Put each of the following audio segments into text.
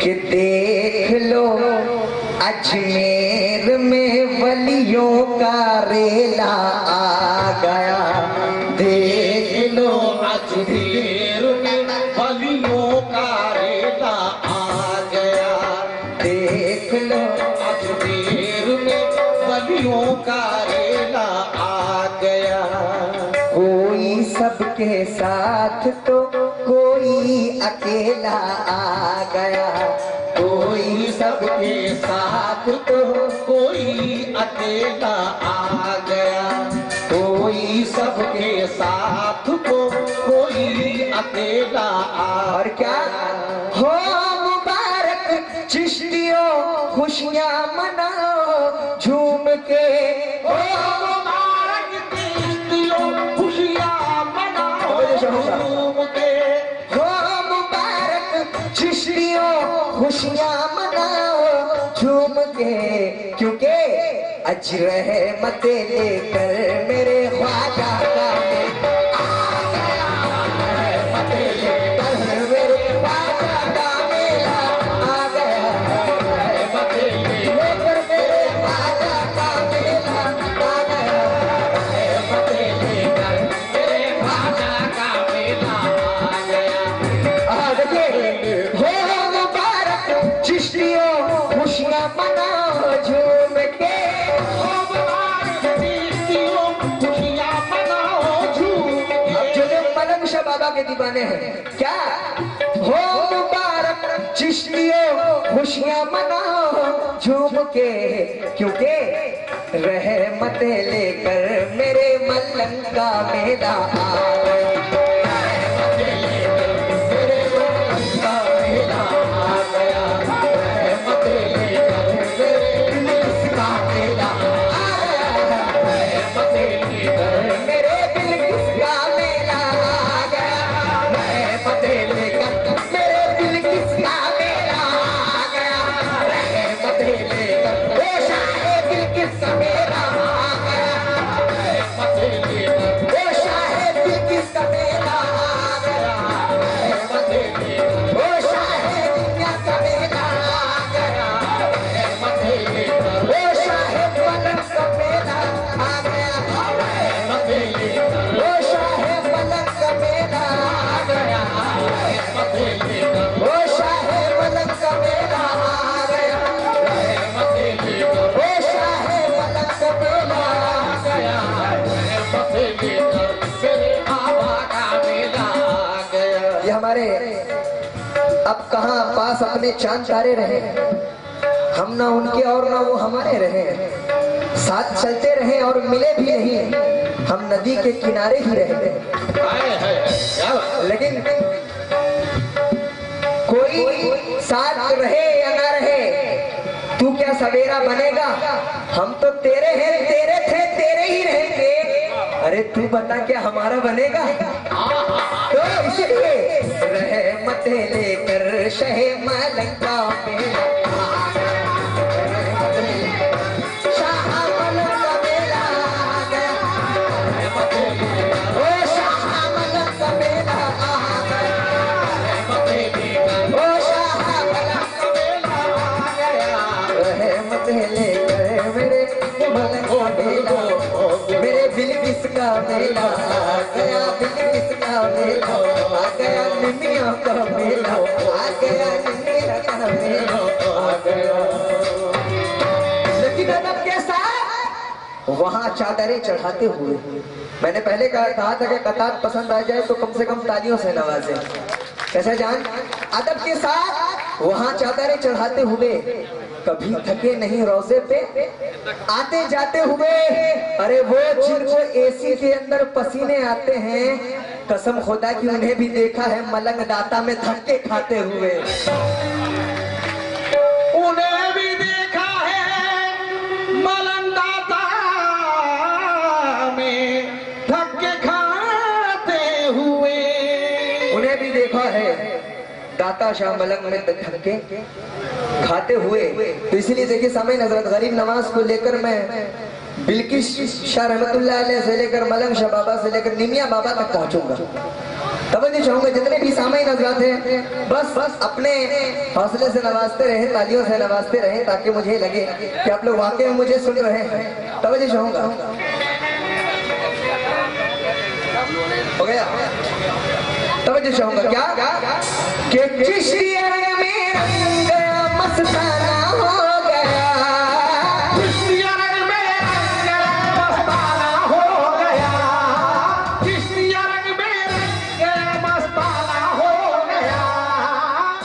कि देख लो अजमेर में वलियों का रेला आ गया। देख लो अजमेर में वलियों का रेला आ गया। देख लो अजमेर में वलियों का रेला आ गया। कोई सबके साथ तो कोई अकेला आ गया। कोई सबके साथ तो कोई अकेला आ गया। कोई सबके साथ तो कोई अकेला आ। और क्या हो मुबारक चिश्तियों खुशियां मनाओ झूम के। हो मुबारक चिश्तियों खुशियां मनाओ झूम के। हो मुबारक चिश्तियों खुशियां मनाओ झूम के, क्योंकि अज रहमतें लेकर मेरे ख्वाजा का बाबा के दीवाने हैं क्या। हो मुबारक चिश्तियों खुशियां मनाओ झूम के, क्योंकि रहमतें लेकर मेरे मलंग का मेला आ गया। अब कहाँ पास अपने चांद तारे रहे, हम ना उनके और ना वो हमारे रहे। साथ चलते रहे और मिले भी नहीं, हम नदी के किनारे ही रहे। लेकिन कोई साथ रहे या ना रहे, तू क्या सवेरा बनेगा। हम तो तेरे हैं, तेरे थे, तेरे ही रहेंगे। अरे तू बता क्या हमारा बनेगा। तो इसलिए रहमतें लेकर शहे मलंगा में मेरे बिलकिस का मेला आ गया। बिलकिस का मेला आ गया। निमिया का मेला आ गया। निमिया का मेला आ गया। लेकिन अदब के साथ वहां चादरें चढ़ाते हुए, मैंने पहले कहा था कि कतार पसंद आ जाए तो कम से कम तालियों से नवाजे। कैसे जान। अदब के साथ वहां चादरें चढ़ाते हुए, कभी थके नहीं रोजे पे आते जाते हुए। अरे वो जिनको एसी के अंदर पसीने आते हैं, कसम खुदा की उन्हें भी देखा है मलंग दाता में धक्के खाते हुए। उन्हें भी देखा है मलंग दाता में धक्के खाते हुए। उन्हें भी देखा है दाता शाह मलंग में धक्के खाते हुए। तो इसलिए देखिए समय हजरत गरीब नवाज को लेकर मैं बिल्किस शाह रहमतुल्लाह अलैह से लेकर मलंग शाह बाबा से लेकर निमिया बाबा तक पहुंचूंगा। तब मैं चाहूंगा जितने भी सामयिक हजरात हैं बस अपने हौसले से नवाजते रहे, तालियों से नवाजते रहे, ताकि मुझे लगे कि आप लोग वाकई में मुझे सुन रहे हैं। तब मैं चाहूंगा हो गया। तब मैं चाहूंगा क्या कि चिश्तिया में रंग मस्ताना हो गया, चिश्तिया रंग में रंग मस्ताना हो गया, चिश्तिया रंग में रंग मस्ताना हो गया,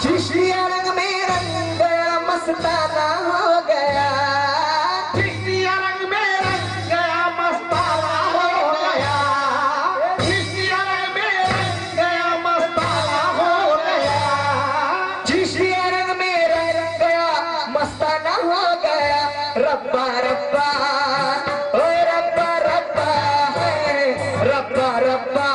चिश्तिया रंग में रंग मस्ताना हो गया, चिश्तिया रंग में रंग मस्ताना हो गया, चिश्तिया रंग में रंग मस्ताना हो गया, चिश्तिया रंग में रंग मस्ताना हो गया। रब्बा रब्बा ओ रब्बा रब्बा रब्बा रब्बा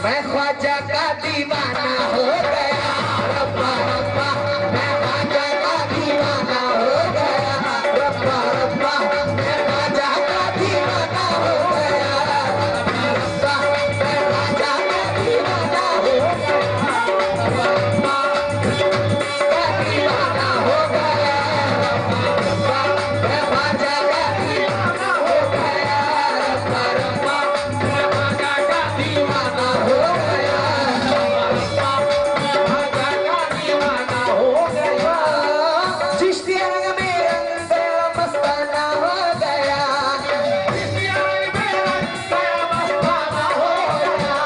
मैं ख्वाजा का दीवाना हो गया। रब्बा रब्बा मैं ख्वाजा का दीवाना हो गया। रब्बा रब्बा मैं ख्वाजा का दीवाना हो गया। रब्बा मैं ख्वाजा का दीवाना हो गया। रब्बा का दीवाना हो गया। रब्बा मैं ख्वाजा का दीवाना हो गया। रब्बा रब्बा मैं ख्वाजा का दीवाना हो गया। चिश्तिया रंग में रंग मस्ताना हो गया। चिश्तिया रंग में रंग मस्ताना हो गया,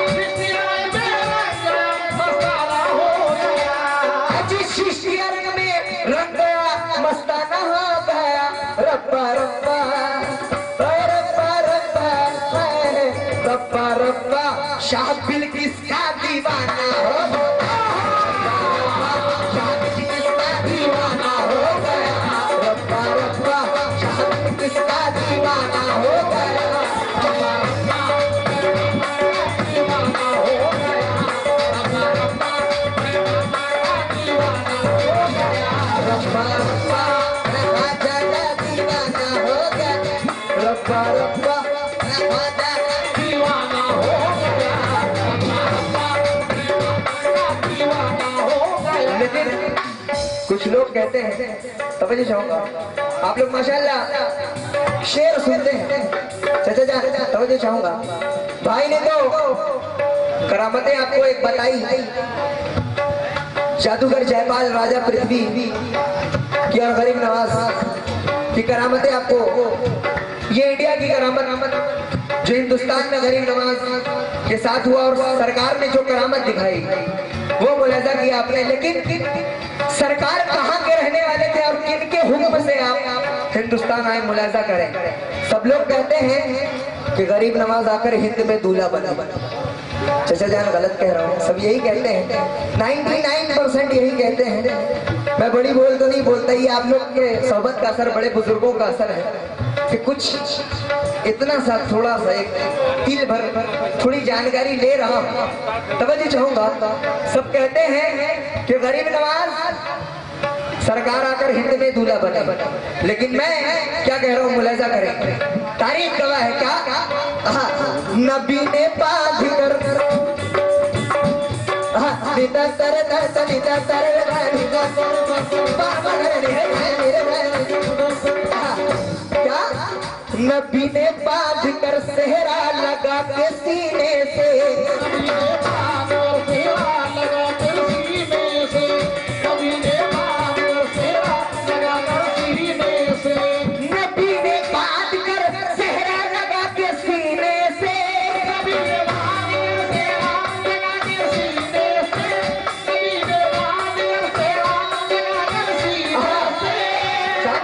चिश्तिया रंग में रंग मस्ताना हो गया, चिश्तिया रंग में रंग मस्ताना हो गया। रब्बा रब्बा रब्बा रब्बा रब्बा रब्बा शाह बिल्किस का दीवाना हो गया। शाह बिल्किस का दीवाना हो गया। रब्बा रब्बा शाह बिल्किस का दीवाना हो गया। रब्बा रब्बा दीवाना हो गया। रब्बा रब्बा दीवाना हो गया। रब्बा रब्बा मैं ख्वाजा का दीवाना हो गया। रब्बा रब्बा मैं ख्वाजा का दीवाना हो गया, दीवाना हो गया। लेकिन कुछ लोग कहते हैं, तवज्जो चाहूंगा आप लोग माशाल्लाह शेर सुनते हैं। चाचा जान तवज्जो चाहूंगा, भाई ने तो करामतें आपको एक बताई, जादूगर जयपाल राजा पृथ्वी की और गरीब नवाज की करामतें आपको, ये इंडिया की करामत जो हिंदुस्तान में गरीब नवाज के साथ हुआ और सरकार ने जो करामत दिखाई वो मुलाजा किया आपने। लेकिन सरकार कहाँ के रहने वाले थे और किन के हुक्म से आप हिंदुस्तान आए, मुलाजा करें। सब लोग कहते हैं कि गरीब नवाज आकर हिंद में दूल्हा बना। चाचा जान गलत कह रहा हूँ, सब यही कहते हैं, 99% यही कहते हैं। मैं बड़ी बोल तो नहीं बोलता, ये आप लोग के सोहबत का असर, बड़े बुजुर्गों का असर है कि कुछ इतना सा थोड़ा सा एक तिल भर थोड़ी जानकारी ले रहा हूँ। तवज्जो चाहूंगा, सब कहते हैं कि गरीब नवाज सरकार आकर हिंद में दूल्हा बने, लेकिन मैं क्या कह रहा हूँ मुलाजा करें। तारीफ गवाह है क्या, नबी ने बाध कर क्या नबी ने बाध कर सेहरा लगा के सीने से, नबी ने बाध कर सेहरा लगा के सीने से,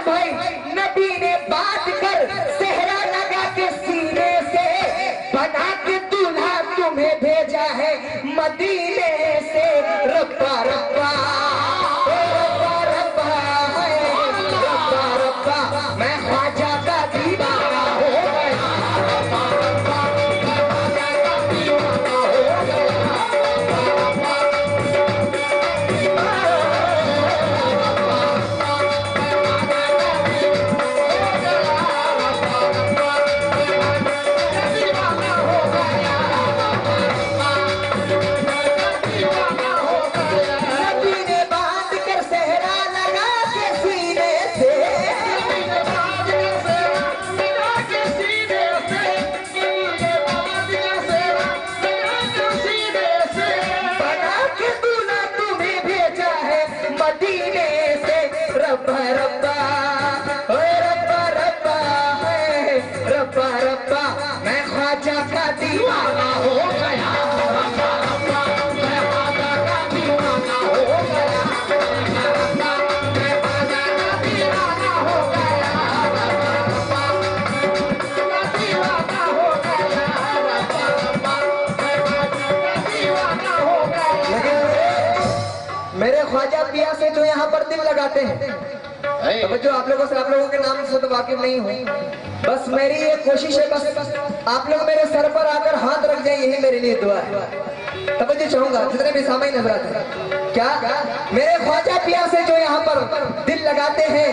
भाई नबी ने बात कर सेहरा लगा के सीने से, बना के दूल्हा तुम्हें भेजा है मदीने से। रब्बा रब्बा रब्बा रब्बा रब्बा रब्बा मैं ख्वाजा का दीवाना हो गया। रब्बा रब्बा मैं ख्वाजा का दीवाना हो गया। मदीने से रब्बा रब्बा ओ रब्बा रब्बा है रब्बा रब्बा मैं ख्वाजा का दीवाना हो गया रब्बा रब्बा मैं ख्वाजा का दीवाना हो गया रब्बा रब्बा मैं ख्वाजा का दीवाना हो गया रब्बा रब्बा दीवाना हो गया रब्बा रब्बा मैं ख्वाजा का दीवाना हो गया। मेरे ख्वाजा पिया से जो यहाँ पर दिल लगाते हैं, तो जो आप लोगों के नाम से तो वाकिफ नहीं हूँ, बस मेरी ये कोशिश है, बस आप लोग मेरे सर पर आकर हाथ रख जाए, यही मेरे लिए दुआ है। तब मुझे चाहूंगा जितने भी सामाई नजरात हैं, क्या मेरे ख्वाजा पिया से जो यहाँ पर दिल लगाते हैं,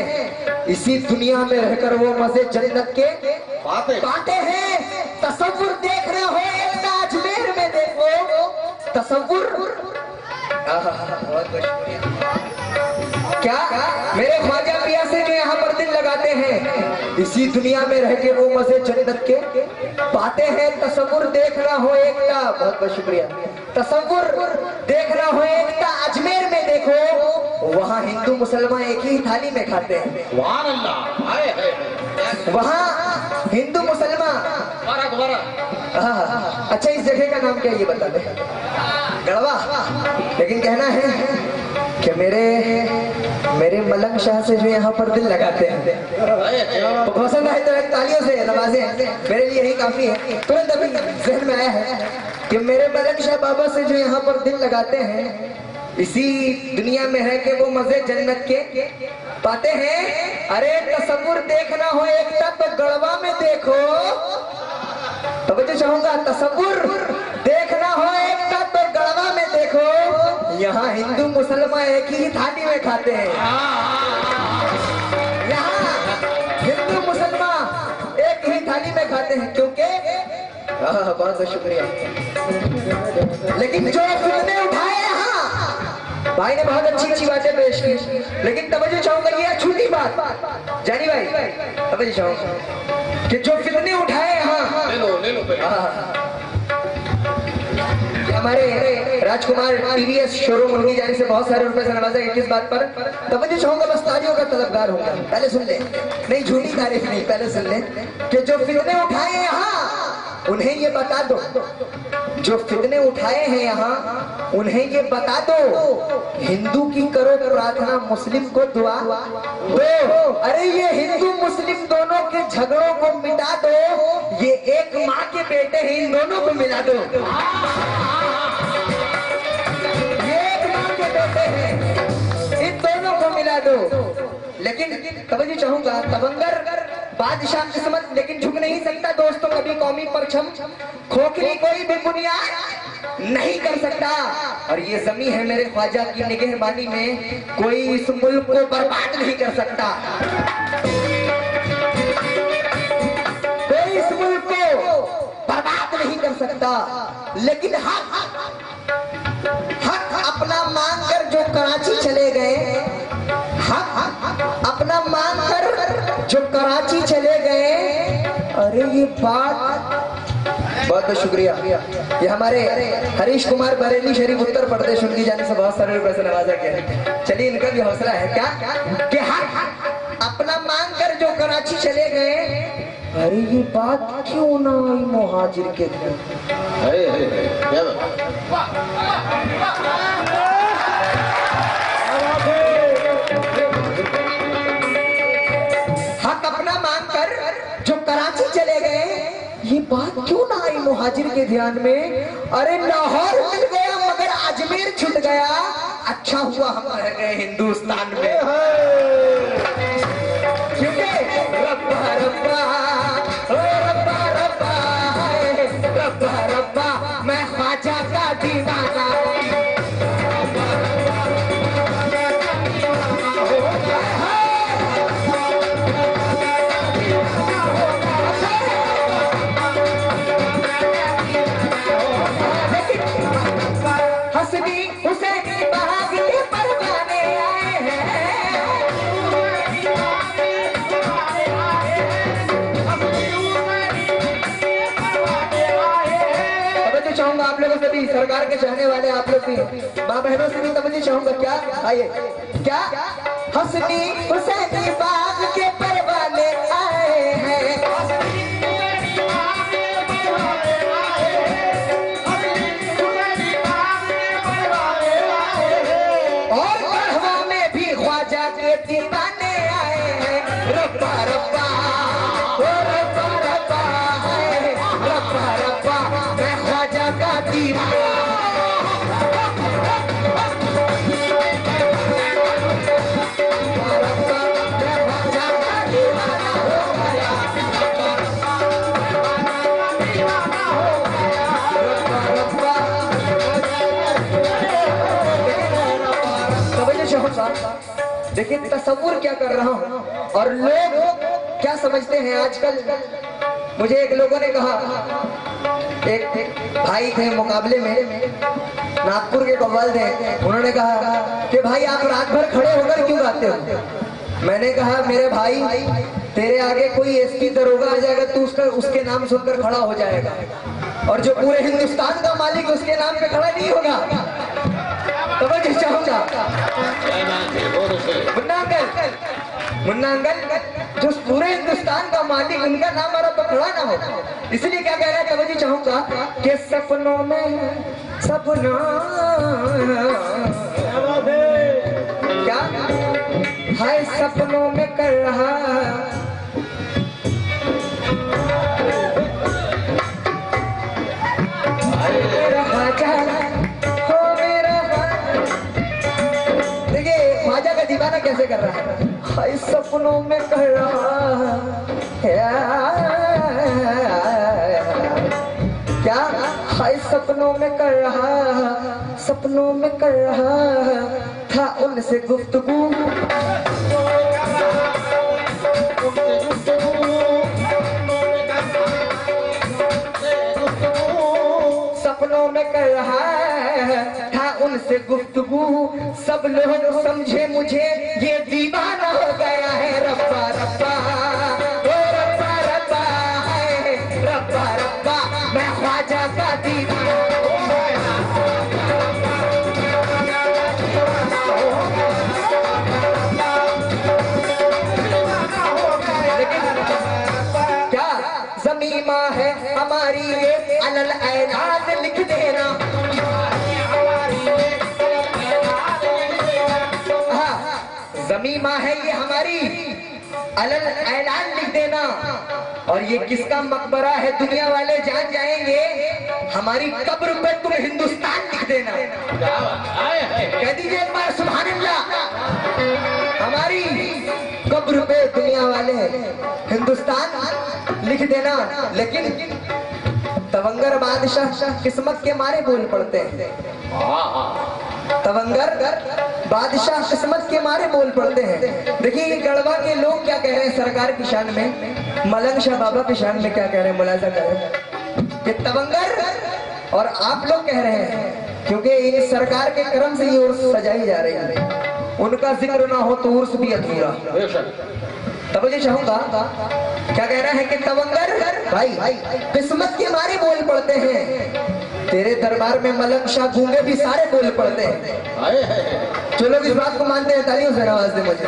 इसी दुनिया में रहकर वो मजे जन्नत के पाते हैं। तसव्वुर देख रहे हो एक अजमेर में देखो, तसव्वुर क्या मेरे ख्वाजा पिया से जो यहाँ पर दिल लगाते हैं, इसी दुनिया में रह के वो मजे जन्नत के पाते हैं। तसव्वुर देख रहा हो एकता, बहुत बहुत शुक्रिया, तसव्वुर देख रहा हो एकता अजमेर में देखो, वहाँ हिंदू मुसलमान एक ही थाली में खाते हैं। वहाँ हिंदू मुसलमान, अच्छा इस जगह का नाम क्या ये बता दे, गढ़वा। लेकिन कहना है कि मेरे मलंग शाह से जो यहाँ पर दिल लगाते हैं, तो पसंद आए तो तालियों से नवाजे, मेरे लिए यही काफी है। तुरंत अभी जहन में आया है कि मेरे मलंग शाह बाबा से जो यहाँ पर दिल लगाते हैं, इसी दुनिया में है कि वो मजे जन्नत के पाते हैं। अरे तसव्वुर देखना हो एकता तो गढ़वा में देखो, तो मुझे चाहूंगा तसव्वुर देखना हो एकता तो गढ़वा में देखो, यहाँ हिंदू मुसलमान एक ही थाली में खाते हैं। यहाँ हिंदू मुसलमान एक ही थाली में खाते हैं, क्योंकि बहुत बहुत शुक्रिया। लेकिन जो फितने उठाए यहाँ, भाई ने बहुत अच्छी अच्छी बातें पेश की, लेकिन तवज्जो चाहूंगा ये छोटी बात जानी भाई, तवज्जो चाहूंगा कि जो फितने उठाए यहाँ, ले लो हमारे राजकुमार टीवीएस शोरूम उनकी जाने से बहुत सारे रुपए से नवाजा गए। किस बात पर, तब मुझे चाहूंगा बस तालियों का तलबगार होगा। पहले सुन ले, नहीं झूठी तारीफ नहीं, पहले सुन ले कि जो फितने उठाए यहाँ उन्हें ये बता दो, जो फितने उठाए हैं यहाँ उन्हें ये बता दो, हिंदू की करो प्रार्थना मुस्लिम को दुआ दो। अरे ये हिंदू मुस्लिम दोनों के झगड़ों को मिटा दो, ये एक माँ के बेटे हैं, इन दोनों को मिला दो। इन दोनों को मिला दो। लेकिन तवज्जो चाहूंगा, तवंगर बादशाह किस्मत लेकिन झुक नहीं सकता दोस्तों कभी कौमी परचम, खोखली कोई भी बुनियाद नहीं कर सकता। और ये जमी है मेरे ख्वाजा की निगहबानी में, कोई इस मुल्क को बर्बाद नहीं कर सकता, कोई इस मुल्क को बर्बाद नहीं कर सकता। लेकिन हक अपना मांग कर जो कराची चले गए, हक अपना मांग कर जो कराची चले गए, अरे ये बात बहुत बहुत शुक्रिया। ये हमारे हरीश कुमार बरेली शरीफ उत्तर प्रदेश, उनकी जाने से बहुत सारे रुपए से नवाजा गया। चलिए इनका भी हौसला है क्या कि हक अपना मांग कर जो कराची चले गए, अरे ये बात क्यों ना आई मुहाजिर के दिल। हक अपना मांग कर जो कराची चले गए, ये बात क्यों ना आई मुहाजिर के ध्यान में। अरे लाहौर मिल गया मगर अजमेर छूट गया, अच्छा हुआ हम रह गए हिंदुस्तान में। क्योंकि रब्बा रब्बा रब्बा रब्बा रब्बा रब्बा मैं ख्वाजा का दीवाना। हसनी हुसैनी बहाग के परवाने आए हैं, सरकार के चाहने वाले आप लोग भी माँ बहनों से भी समझना चाहूंगा। क्या आइए, क्या हसनी हुसैनी बाग के परवाने आए हैं, और गढ़वा में भी ख्वाजा के दीवाने आए हैं। रब्बा रब्बा ओ रब्बा रब्बा है, रब्बा रब्बा मैं ख्वाजा का दीवाना। देखिए तस्वुर क्या कर रहा हूँ और लोग क्या समझते हैं आजकल। मुझे एक लोगों ने कहा, एक भाई थे मुकाबले में, नागपुर के कव्वाल थे, उन्होंने कहा कि भाई आप रात भर खड़े होकर क्यों गाते हो। मैंने कहा मेरे भाई तेरे आगे कोई एसपी दरोगा आ जाएगा तू उसके नाम सुनकर खड़ा हो जाएगा, और जो पूरे हिंदुस्तान का मालिक उसके नाम पे खड़ा नहीं होगा। तो मैं चाहूंगा मुन्ना अंकल जो पूरे हिंदुस्तान का मालिक उनका नाम और तो खड़ा ना हो, इसलिए क्या कह रहे हैं तवज्जो चाहूंगा कि सपनों में सपना क्या हाय सपनों में कर रहा दीवाना कैसे कर रहा है, हाय सपनों में कर रहा क्या हाय सपनों में कर रहा, सपनों में कर रहा था उनसे गुफ्तगू, सपनों में कर रहा था उनसे गुफ्तगू, सब लोग समझे मुझे ये दीवाना हो गया है। रब्बा रब्बा ओ रब्बा रब्बा है, रब्बा रब्बा मैं ख्वाजा का दीवाना हो गया। क्या ज़मीमा है हमारी ये अलल ऐलान लिख देना, ज़मीमा है ये हमारी अलल ऐलान लिख देना, और ये किसका मकबरा है दुनिया वाले जान जाएंगे, हमारी कब्र पे तुम हिंदुस्तान लिख देना। कह दीजिए एक बार सुभान अल्लाह, हमारी कब्र पे दुनिया वाले हिंदुस्तान लिख देना। लेकिन तवंगर बादशाह किस्मत के मारे बोल पड़ते हैं, तवंगर बादशाह किस्मत के मारे बोल पड़ते हैं। देखिए ये गढ़वा के लोग क्या कह रहे हैं सरकार की शान में, मलंग शाह बाबा की शान में क्या कह रहे हैं, मुलाजा कर रहे हैं कि तवंगर, और आप लोग कह रहे हैं क्योंकि ये सरकार के कर्म से ये उर्स सजाई जा रही है, उनका जिक्र ना हो तो उर्स भी अधूरा। तब मुझे चाहूंगा क्या कह रहा है कि तवंगर भाई किस्मत के मारे बोल पड़ते हैं, तेरे दरबार में मलंग शाह गूंगे भी सारे बोल पड़ते हैं। जो लोग इस बात को मानते हैं तालियों से आवाज दे मुझे।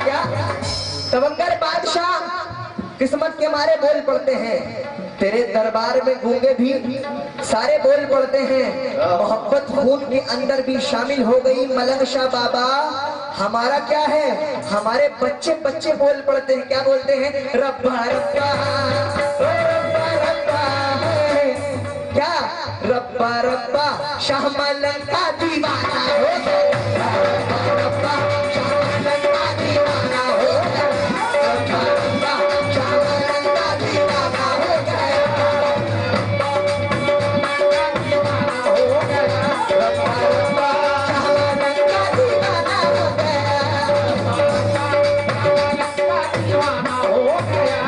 क्या तवंगर बादशाह किस्मत के मारे बोल पड़ते हैं, तेरे दरबार में गूंगे भी सारे बोल पड़ते हैं। मोहब्बत खून के अंदर भी शामिल हो गई मलंग शाह बाबा, हमारा क्या है, हमारे बच्चे बच्चे बोल पड़ते हैं। क्या बोलते हैं, रब्बा रब्बा रब्बा रब्बा है, क्या रब्बा रब्बा शाह मलंग का दीवाना हो गया, रब्बा रब्बा शाह मलंग का दीवाना हो गया, रब्बा रब्बा शाह मलंग का दीवाना हो गया, हो गया रब्बा रब्बा शाह मलंग का दीवाना हो गया।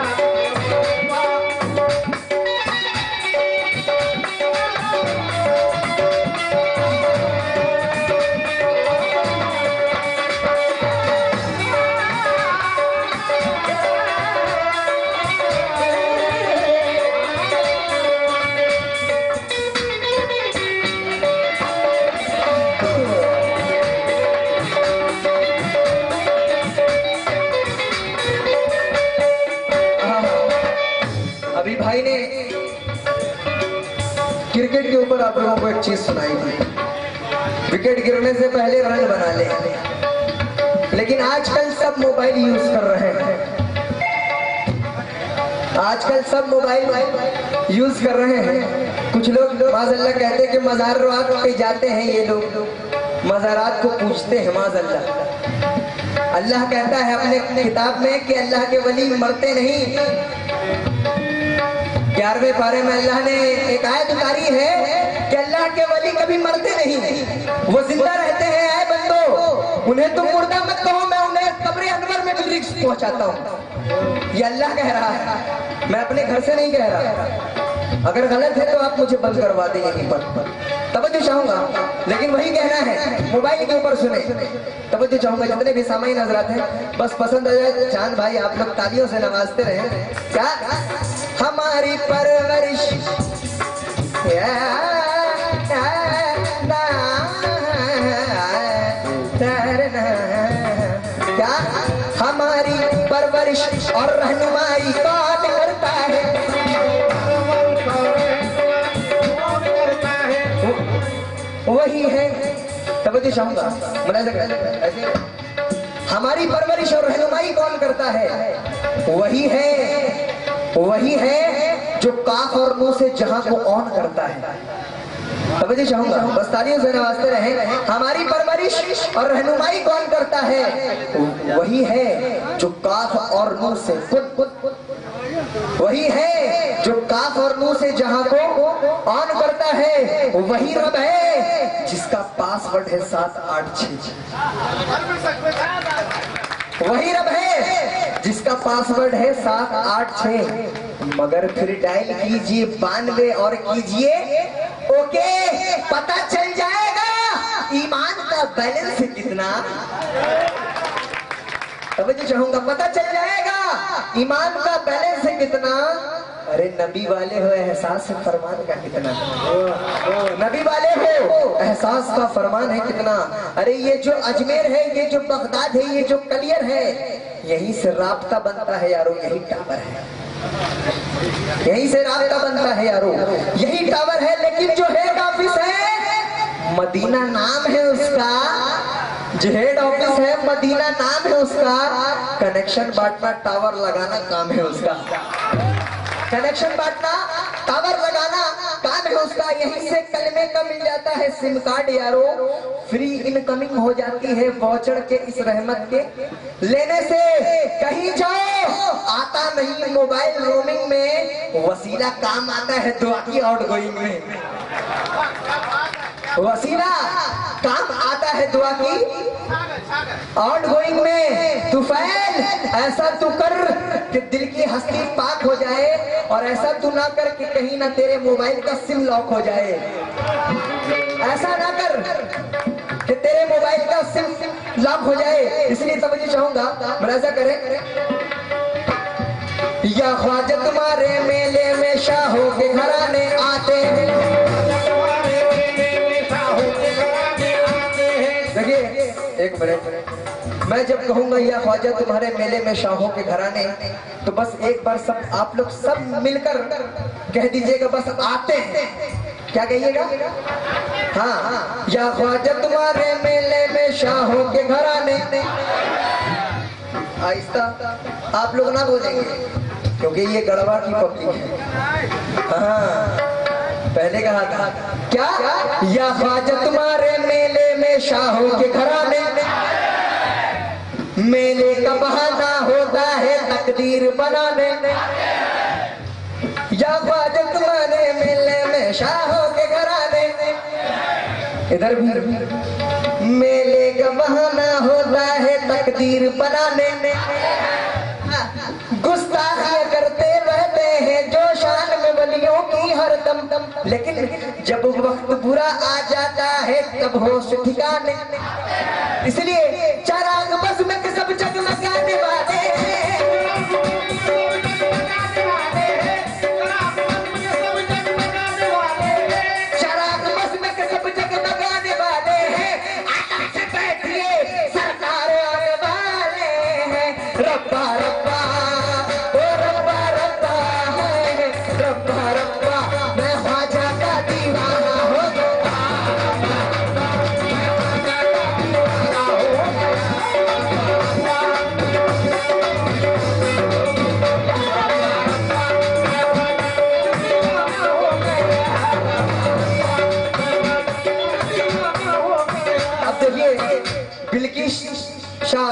क्रिकेट के ऊपर आप लोगों को एक चीज सुनाई थी, विकेट गिरने से पहले रन बना ले, लेकिन आजकल सब मोबाइल यूज कर रहे हैं, आजकल सब मोबाइल यूज कर रहे हैं। कुछ लोग माज़अल्लाह कहते हैं कि मज़ारात पे जाते हैं, ये लोग मज़ारात को पूछते हैं माज़अल्लाह। अल्लाह कहता है अपने किताब में कि अल्लाह के वली मरते नहीं। 11वें पारे में अल्लाह ने एक आयत उतारी है कि अल्लाह के वली कभी मरते नहीं, वो जिंदा रहते हैं। आए बंदो, उन्हें तुम मुर्दा मत कहो, मैं उन्हें कब्र अनवर में भी रिस्क पहुंचाता हूँ। ये अल्लाह कह रहा है, मैं अपने घर से नहीं कह रहा। अगर गलत है तो आप मुझे बंद करवा दें यहीं पर, तवज्जो चाहूंगा, लेकिन वही कहना है मोबाइल के ऊपर सुने। तवज्जो चाहूंगा जितने भी सामाईन हज़रात हैं, बस पसंद आ जाए चांद भाई आप लोग तालियों से नवाजते रहे। क्या हमारी परवरिश क्या हमारी परवरिश और रहनुमाई कौन करता है? वही है। तवज्जो चाहूंगा, ऐसे हमारी परवरिश और रहनुमाई कौन करता है? वही है जो काफ और नून से जहां को ऑन करता है। तवज्जो चाहूंगा, बस तालियों से नवाजते रहे। हमारी परवरिश और रहनुमाई कौन करता है? वही है जो काफ और नून से वही है जो काफ और नून से जहां को ऑन करता है। वही रब है जिसका पासवर्ड है 786। वही रब है जिसका पासवर्ड है 786। मगर फिर डायल कीजिए 92 और कीजिए ओके, पता चल जाएगा ईमान का बैलेंस कितना। तवज्जो चाहूंगा, पता चल जाएगा ईमान का बैलेंस है कितना। अरे नबी वाले हो एहसास फरमान का कितना, नबी वाले हो एहसास का फरमान है कितना। अरे ये जो अजमेर है, ये जो बगदाद है, ये जो कलियर है, यहीं से राब्ता बनता है यारो, यही टावर है, यहीं से राब्ता बनता है यारो, यही टावर है। लेकिन जो हेड ऑफिस है मदीना नाम है उसका, जो हेड ऑफिस है मदीना नाम है उसका। कनेक्शन बांटना टावर लगाना काम है उसका, कनेक्शन बांटना टावर लगाना काम है उसका। यहीं से कलमे का मिल जाता है सिम कार्ड यारो, फ्री इनकमिंग हो जाती है वाउचर के इस रहमत के लेने से। कहीं जाओ आता नहीं मोबाइल रोमिंग में, वसीला काम आता है दुआ की आउटगोइंग में। वसीला काम आता है दुआ की आउटगोइंग में। तुफैल ऐसा तू कर कि दिल की हस्ती पाक हो जाए, और ऐसा तू ना कर कि कहीं ना तेरे मोबाइल का सिम लॉक हो जाए। ऐसा ना कर कि तेरे मोबाइल का सिम लॉक हो जाए। इसलिए तवज्जो चाहूंगा, मुलाजा करें। या ख्वाजा तुम्हारे मेले में शाहों के घराने आते हैं। देखिए एक मिनट, मैं जब कहूंगा या ख्वाजा तुम्हारे मेले में शाहों के घराने, तो बस एक बार सब आप लोग सब मिलकर कह दीजिएगा बस आते हैं। क्या कहिएगा? हाँ, या ख्वाजा तुम्हारे मेले में शाहों के घराने। आहिस्ता आप लोग ना बोलेंगे क्योंकि ये गढ़वा की पब्लिक है। हाँ, पहले कहा था क्या? या ख्वाजा तुम्हारे मेले में शाहों के घराने, मेले का बहाना होता है तकदीर बनाने। या ख्वाजा तुम्हारे मेले में शाहों के घराने, इधर भी मेले का बहाना होता है तकदीर बनाने। गुस्ताखियां करते रहते हैं जो शान में वलियों की हरदम, लेकिन जब वक्त बुरा आ जाता है तब होश ठिकाने। इसलिए चराग बस में सब जगमगाने वाले हैं, चराग बस में सब जगमगाने वाले हैं। आराम से बैठिए सरकार आने वाले हैं। रब्बा रब्बा ओ रब्बा रब्बा है, रब्बा रब्बा मैं ख्वाजा का दी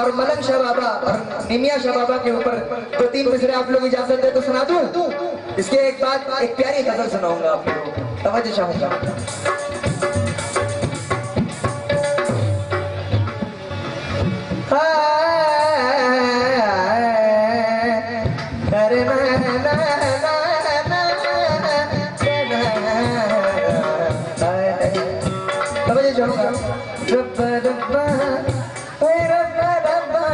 और मलंग शाह बाबा और निमिया शाह बाबा के ऊपर 2-3 मिसरे आप लोग इजाजत दे तो सुना दूं। इसके एक बाद एक प्यारी गजल सुनाऊंगा आप लोगों को, तवज्जो चाहूंगा। रब्बा रब्बा रब्बा रब्बा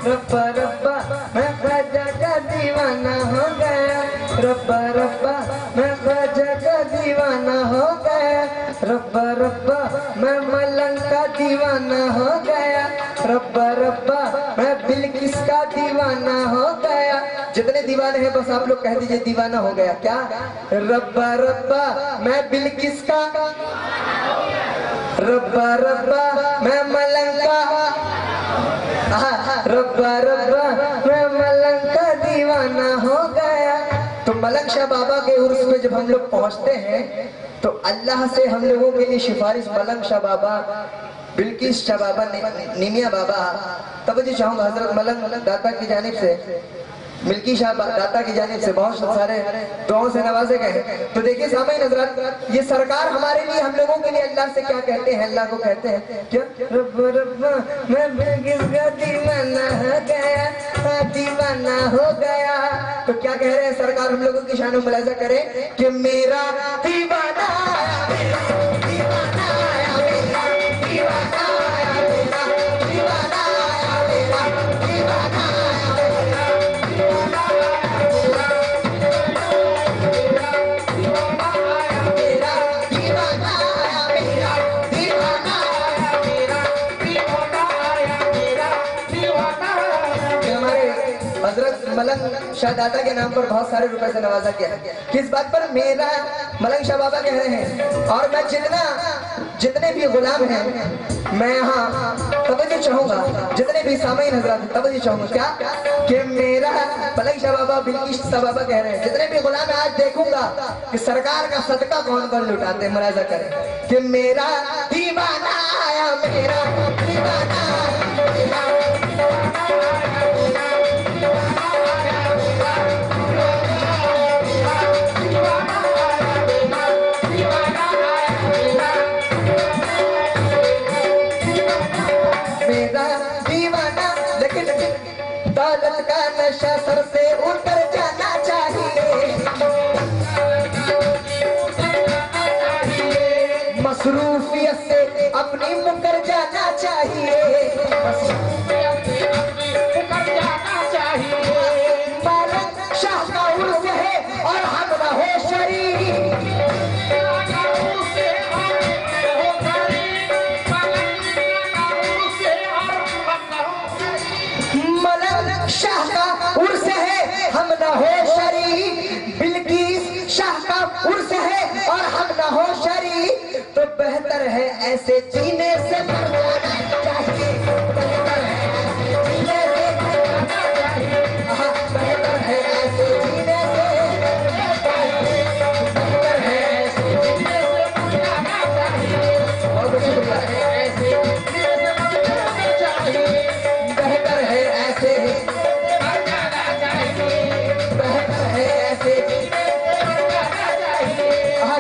रब्बा रब्बा मैं ख्वाजा का दीवाना हो गया। रब्बा रब्बा मैं ख्वाजा का दीवाना हो गया। रब्बा रब्बा मैं मलंग का दीवाना हो गया। रब्बा रब्बा मैं बिल्किस का दीवाना हो गया। जितने दीवाने हैं बस आप लोग कह दीजिए दीवाना हो गया। क्या? रब्बा रब्बा मैं बिल्किस का, रब्बा रब्बा मैं मलंग का, रब्बा रब्बा मैं मलंग का दीवाना हो गया। तो मलंग शाह बाबा के उर्स पे जब हम लोग पहुंचते हैं तो अल्लाह से हम लोगों के लिए सिफारिश मलंग शाह बाबा, बिल्किस शाह बाबा, निमिया बाबा, तवज्जो चाहूंगा हजरत मलंग दाता की जानिब से, मिल्की शाह दाता की जानिब से बहुत सारे दुआओं से नवाजे गए हैं। तो देखिए सामईन हज़रात, ये सरकार हमारे लिए, हम लोगों के लिए अल्लाह से क्या कहते हैं? अल्लाह को कहते हैं क्या? रब्बा रब्बा मैं बिल्किस का दीवाना हो गया, दीवाना हो गया। तो क्या कह रहे हैं सरकार हम लोगों की शान मुलाजा करें कि मेरा दीवाना आया, मेरा दीवाना आया, मेरा दीवाना आया, मेरा दीवाना आया, मेरा दीवाना आया। मलंग शाह दादा के नाम पर बहुत सारे रुपए से नवाजा गया। किस बात पर? मेरा मलंग शाह बाबा कह रहे हैं और मैं जितने भी गुलाम हैं मैं यहाँ तवज्जो चाहूंगा, जितने भी सामईन हज़रात तवज्जो चाहूंगा क्या कि मेरा मलंग शाह बाबा, बिल्किस शाह बाबा कह रहे हैं जितने भी गुलाम है आज देखूंगा कि सरकार का सदका कौन कौन लुटाते हैं। मुलाजा करें कि मेरा दीवाना आया, मेरा दीवाना आया, मेरा दीवाना। लेकिन दौलत का नशा सर से उतर जाना चाहिए, मसरूफियत से अपनी मुकर जाना चाहिए, मलंग शाह का उर्स है और हम रहो शरीक। शाह का उर्स है हम न हो शरीक, बिल्किस शाह का उर्स है और हम न हो शरीक। तो बेहतर है ऐसे जीने से मर जाना चाहिए, बेहतर है ऐसे जीने से बेहतर है ऐसे जीने से मर जाना चाहिए। बहुत शुक्रिया। बेहतर है ऐसे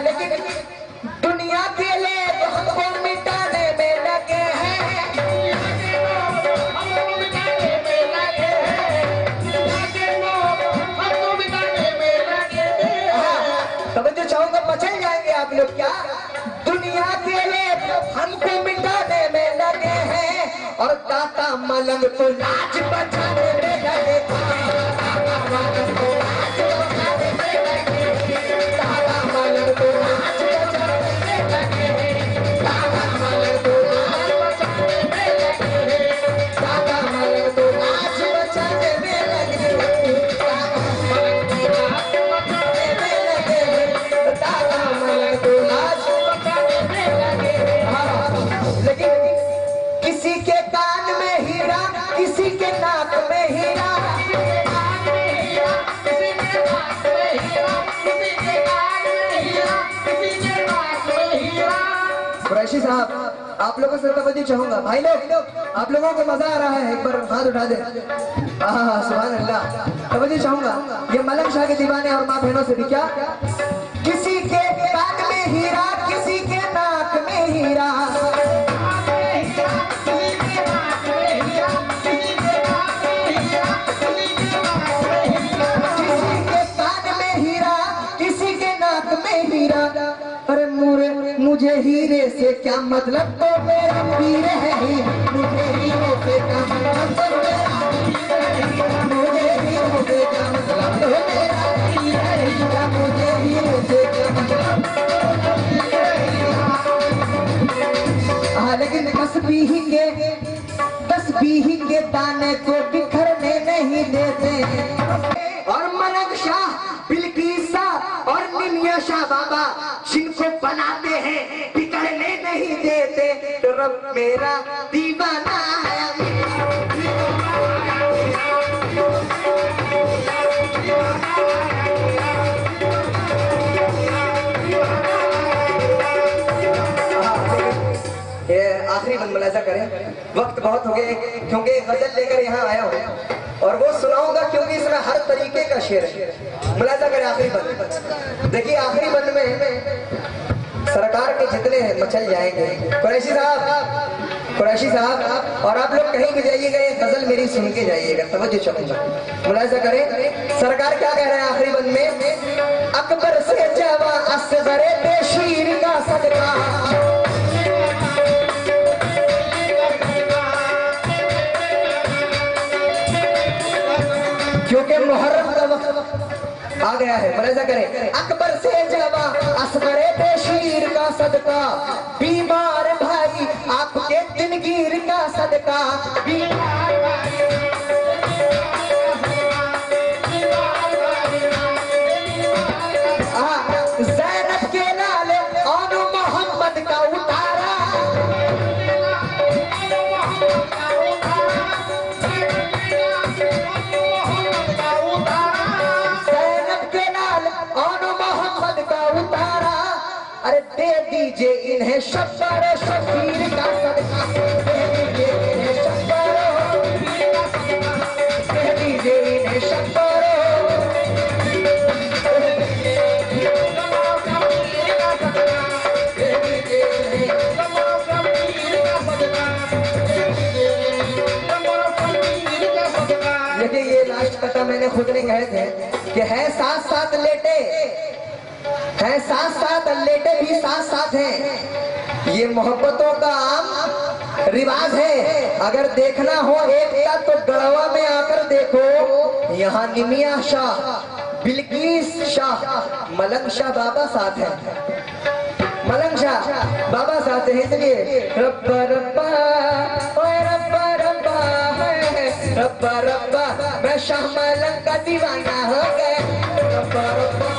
लेकिन दुनिया के लोग हमको मिटाने में लगे हैं, तवज्जो चाहूंगा मचल जाएंगे आप लोग। क्या? दुनिया के लोग हमको मिटाने में लगे हैं और दाता मलंग तो लाज बचाने में लगे, किसी के कान में हीरा, किसी के नाक में हीरा, कुरैशी साहब आप लोगों से तवज्जो चाहूंगा भाई लोग, आप लोगों को मजा आ रहा है? एक बार हाथ उठा दे। हाँ सुभान अल्लाह। तवज्जो चाहूंगा, ये मलंग शाह के दीवाने और माँ बहनों से भी क्या, किसी के कान में हीरा, किसी के नाक में हीरा, अरे मुझे हीरे से क्या मतलब, तो मेरा पीर है ही, मुझे हीरे से क्या मतलब, तो मेरा मुझे हीरे से क्या मतलब, तो मेरा पीर है ही, मुझे हीरे से क्या मतलब। हाँ लेकिन तस्बीह के दाने को बिखरने नहीं देते। और मलंग शाह, बिल्किस शाह और निमिया शाह बाबा जिनको बनाते हैं बिगड़ने नहीं देते। तो रब मेरा दीवाना है, ये आखिरी बंद मुलाजा करें, वक्त बहुत हो गया क्योंकि गजल लेकर यहाँ आया हूँ और वो सुनाऊंगा क्योंकि इसमें हर तरीके का शेर है। मुलाजा करें आखिरी बंद। देखिए आखिरी बंद में सरकार के जितने हैं मचल जाएंगे। कुरैशी साहब और आप लोग कहीं भी जाइएगा ये गजल मेरी सुन के जाइएगा, तवज्जो चाहूंगा। मुलाजा करें सरकार क्या कह रहे हैं आखिरी बंद में, अकबर से जवा असगरे बेशीर का सदका, क्योंकि मुहर्रम का वक्त आ गया है। मुलाजा करें, अकबर से जवा असगरे बेशीर का सदका, बीमार भाई आपके दिनगीर का सदका, बीमार भाई ज़ैनब के लाल और मोहम्मद का उतारा, अरे दे दीजिए इन्हें शब्बार शबीर का सदका, दे दीजिए इन्हें शब्बार, दे दीजिए इन्हें शब्बार, देखिए ये लास्ट कथा मैंने खुद ने कहे थे कि है साथ साथ लेटे, है साथ साथ लेटे भी साथ साथ हैं, ये मोहब्बतों का आम रिवाज है। अगर देखना हो एकता तो गढ़वा में आकर देखो, यहाँ निमिया शाह, बिल्किस शाह, मलंग शाह बाबा साथ हैं, मलंग शाह बाबा साथ हैं। इसलिए रब्बा रब्बा ओए रब्बा रब्बा रब्बा रब्बा मैं शाह मलंग का दीवाना हो गया, रब्बा रब्बा